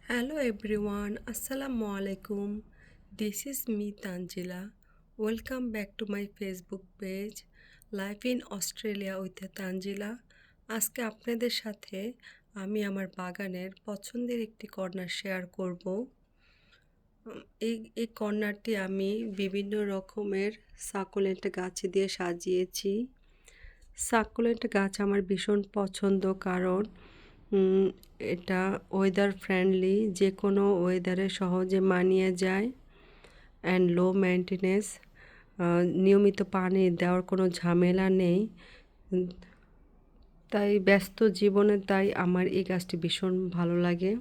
Hello everyone, Assalamu alaikum. This is me Tanjila. Welcome back to my Facebook page Life in Australia with Tanjila. আজকে আপনাদের সাথে আমি আমার বাগানের পছন্দের একটি কর্নার শেয়ার করব। এই কর্নারটি আমি বিভিন্ন রকমের সাকুলেন্ট গাছ দিয়ে সাজিয়েছি। সাকুলেন্ট গাছ আমার ভীষণ পছন্দ, কারণ এটা ওয়েদার ফ্রেন্ডলি, যে কোনো ওয়েদারে সহজে মানিয়ে যায় অ্যান্ড লো মেনটেনেন্স। নিয়মিত পানি দেওয়ার কোনো ঝামেলা নেই। তাই ব্যস্ত জীবনে আমার এই গাছটি ভীষণ ভালো লাগে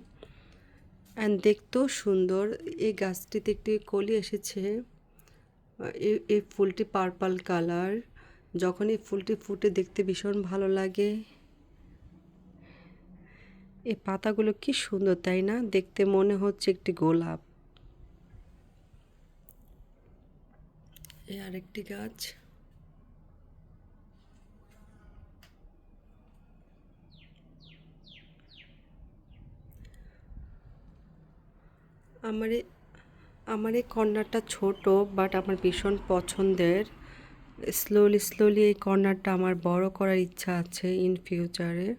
অ্যান্ড দেখতেও সুন্দর। এই গাছটিতে একটি কলি এসেছে। এই ফুলটি পার্পল কালার। যখন এই ফুলটি ফুটে দেখতে ভীষণ ভালো লাগে। এই পাতাগুলো কি সুন্দর, তাই না? দেখতে মনে হচ্ছে একটি গোলাপ। এই আরেকটি গাছ। আমার এই কর্নারটা ছোট, বাট আমার ভীষণ পছন্দের। স্লোলি এই কর্নারটা আমার বড় করার ইচ্ছা আছে ইন ফিউচারে।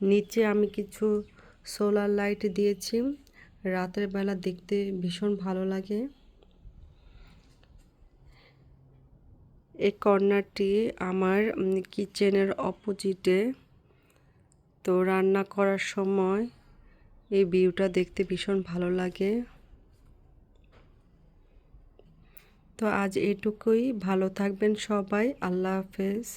নিচে আমি কিছু সোলার লাইট দিয়েছি, রাতের বেলা দেখতে ভীষণ ভালো লাগে। এই কর্নারটি আমার কিচেনের অপোজিটে, তো রান্না করার সময় এই ভিউটা দেখতে ভীষণ ভালো লাগে। তো আজ এটুকুই। ভালো থাকবেন সবাই। আল্লাহ হাফেজ।